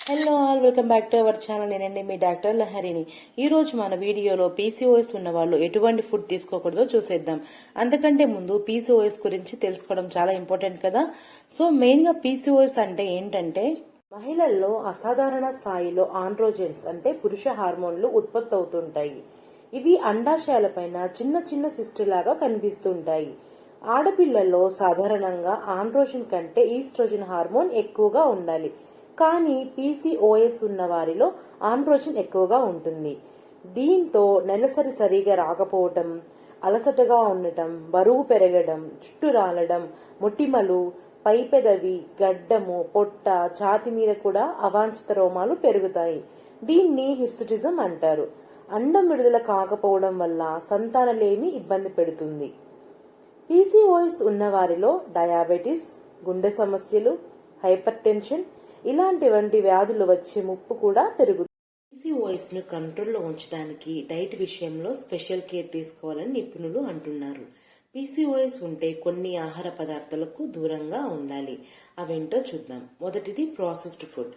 Hello all, welcome back to our channel. నేనండి మీ doctor లహరిని. ఈ రోజు మన వీడియోలో పీసీఓఎస్ ఉన్న వాళ్ళు ఎటువంటి ఫుడ్ తీసుకోకూడదో చూసేద్దాం. అంతకంటే ముందు పీసీఓఎస్ గురించి తెలుసుకోవడం చాలా ఇంపార్టెంట్ కదా. సో మెయిన్ గా పీసీఓఎస్ అంటే ఏంటంటే మహిళల్లో అసాధారణ స్థాయిలో ఆండ్రోజెన్స్ అంటే పురుష హార్మోన్లు ఉత్పత్తి అవుతుంటాయి. ఇవి అండాశయాలపైన చిన్న చిన్న సిస్టు లాగా కనిపిస్తుంటాయి. ఆడపిల్లల్లో సాధారణంగా ఆండ్రోజన్ కంటే ఈస్ట్రోజన్ హార్మోన్ ఎక్కువగా ఉండాలి. కానీ పీసీఓఎస్ ఉన్న వారిలో ఆండ్రోజన్ ఎక్కువగా ఉంటుంది. దీంతో నెలసరి సరిగా రాకపోవటం, అలసటగా ఉండటం, బరువు పెరగడం, జుట్టు రాలడం, మొటిమలు, పై పెదవి, గడ్డము, పొట్ట, ఛాతి మీద కూడా అవాంఛిత రోమాలు పెరుగుతాయి. దీన్ని హిర్సుటిజం అంటారు. అండం విడుదల కాకపోవడం వల్ల సంతానలేమి ఇబ్బంది పెడుతుంది. పీసీఓఎస్ ఉన్న వారిలో డయాబెటిస్, గుండె సమస్యలు, హైపర్ టెన్షన్ ఇలాంటి వ్యాధులు వచ్చే ముప్పు కూడా పెరుగుతుంది. పీసీఓఎస్ ను కంట్రోల్లో ఉంచడానికి డైట్ విషయంలో స్పెషల్ కేర్ తీసుకోవాలని నిపుణులు అంటున్నారు. పీసీఓఎస్ ఉంటే కొన్ని ఆహార పదార్థాలకు దూరంగా ఉండాలి. అవేంటో చూద్దాం. మొదటిది ప్రాసెస్డ్ ఫుడ్.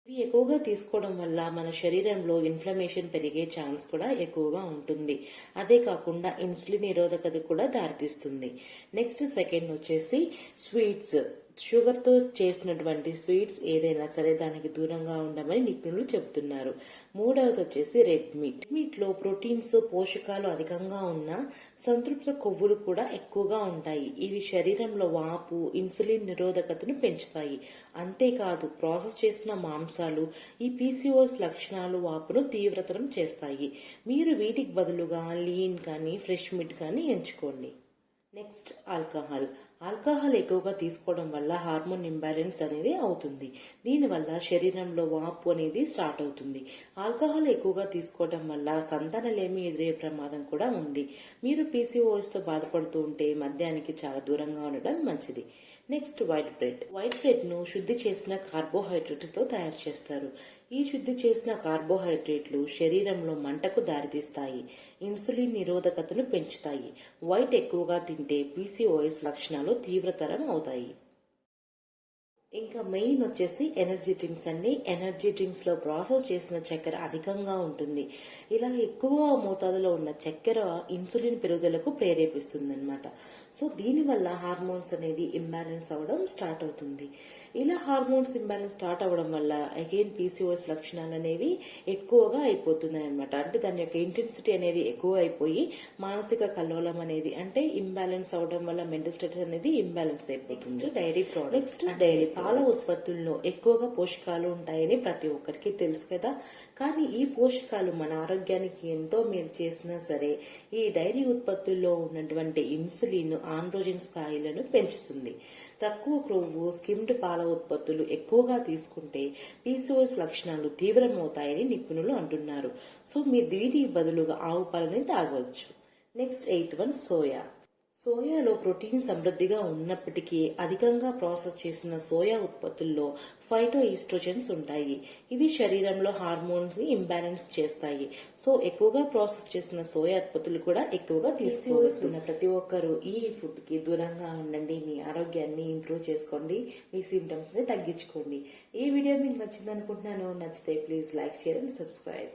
ఇవి ఎక్కువగా తీసుకోవడం వల్ల మన శరీరంలో ఇన్ఫ్లమేషన్ పెరిగే ఛాన్స్ కూడా ఎక్కువగా ఉంటుంది. అదే కాకుండా ఇన్సులిన్ నిరోధకత కూడా దారితీస్తుంది. నెక్స్ట్ సెకండ్ వచ్చేసి స్వీట్స్. షుగర్ తో చేసినటువంటి స్వీట్స్ ఏదైనా సరే దానికి దూరంగా ఉండమని నిపుణులు చెబుతున్నారు. మూడవది వచ్చేసి రెడ్ మీట్. మీట్ లో ప్రోటీన్స్, పోషకాలు అధికంగా ఉన్న సంతృప్త కొవ్వులు కూడా ఎక్కువగా ఉంటాయి. ఇవి శరీరంలో వాపు, ఇన్సులిన్ నిరోధకతను పెంచుతాయి. అంతేకాదు ప్రాసెస్ చేసిన మాంసాలు ఈ పీసీఓఎస్ లక్షణాలు, వాపును తీవ్రతరం చేస్తాయి. మీరు వీటికి బదులుగా లీన్ కానీ ఫ్రెష్ మీట్ కానీ ఎంచుకోండి. Next alcohol. ఆల్కహాల్ ఎక్కువగా తీసుకోవడం వల్ల హార్మోన్ ఇంబ్యాలెన్స్ అనేది అవుతుంది. దీనివల్ల శరీరంలో వాపు అనేది స్టార్ట్ అవుతుంది. ఆల్కహాల్ ఎక్కువగా తీసుకోవడం వల్ల సంతానలేమి ఎదురయ్యే ప్రమాదం కూడా ఉంది. మీరు పీసీఓఎస్ తో బాధపడుతూ ఉంటే మద్యానికి చాలా దూరంగా ఉండడం మంచిది. Next white bread. White bread ను శుద్ధి చేసిన కార్బోహైడ్రేట్స్ తో తయారు చేస్తారు. ఈ శుద్ధి చేసిన కార్బోహైడ్రేట్లు శరీరంలో మంటకు దారితీస్తాయి, ఇన్సులిన్ నిరోధకతను పెంచుతాయి. వైట్ ఎక్కువగా తింటే పీసీఓఎస్ లక్షణాలు తీవ్రతరం అవుతాయి. ఇంకా మెయిన్ వచ్చేసి ఎనర్జీ డ్రింక్స్ అండి. ఎనర్జీ డ్రింక్స్ లో ప్రాసెస్ చేసిన చక్కెర అధికంగా ఉంటుంది. ఇలా ఎక్కువ మోతాదులో ఉన్న చక్కెర ఇన్సులిన్ పెరుగుదలకు ప్రేరేపిస్తుంది అనమాట. సో దీనివల్ల హార్మోన్స్ అనేది ఇంబ్యాలెన్స్ అవ్వడం స్టార్ట్ అవుతుంది. ఇలా హార్మోన్స్ ఇంబ్యాలెన్స్ స్టార్ట్ అవ్వడం వల్ల అగైన్ పీసీఓఎస్ లక్షణాలు అనేవి ఎక్కువగా అయిపోతున్నాయి అనమాట. అంటే దాని యొక్క ఇంటెన్సిటీ అనేది ఎక్కువ అయిపోయి మానసిక కల్లోలం అనేది అంటే ఇంబ్యాలెన్స్ అవడం వల్ల మెంటల్ స్టేటస్ అనేది ఇంబ్యాలెన్స్ అయిపోతుంది. Dairy products. డైరీ పాల ఉత్పత్తుల్లో ఎక్కువగా పోషకాలు ఉంటాయని ప్రతి ఒక్కరికి తెలుసు కదా. కానీ ఈ పోషకాలు మన ఆరోగ్యానికి ఎంతో మేలు చేసినా సరే ఈ డైరీ ఉత్పత్తుల్లో ఉన్నటువంటి ఇన్సులిన్, ఆండ్రోజన్ స్థాయిలను పెంచుతుంది. తక్కువ క్రొవ్వు, స్కిమ్డ్ పాల ఉత్పత్తులు ఎక్కువగా తీసుకుంటే పీసీఓఎస్ లక్షణాలు తీవ్రమవుతాయని నిపుణులు అంటున్నారు. సో మీరు దీనికి బదులుగా ఆవు పాలని తాగవచ్చు. Next 8th one soya. సోయాలో ప్రోటీన్ సమృద్ధిగా ఉన్నప్పటికీ అధికంగా ప్రాసెస్ చేసిన సోయా ఉత్పత్తుల్లో ఫైటో ఈస్ట్రోజన్స్ ఉంటాయి. ఇవి శరీరంలో హార్మోన్స్ ని ఇంబ్యాలెన్స్ చేస్తాయి. సో ఎక్కువగా ప్రాసెస్ చేసిన సోయా ఉత్పత్తులు కూడా ఎక్కువగా తీసుకోవస్తున్న ప్రతి ఒక్కరూ ఈ ఫుడ్ కి దూరంగా ఉండండి. మీ ఆరోగ్యాన్ని ఇంప్రూవ్ చేసుకోండి, మీ సింటమ్స్ ని తగ్గించుకోండి. ఈ వీడియో మీకు నచ్చింది అనుకుంటున్నాను. నచ్చితే please like, share and subscribe.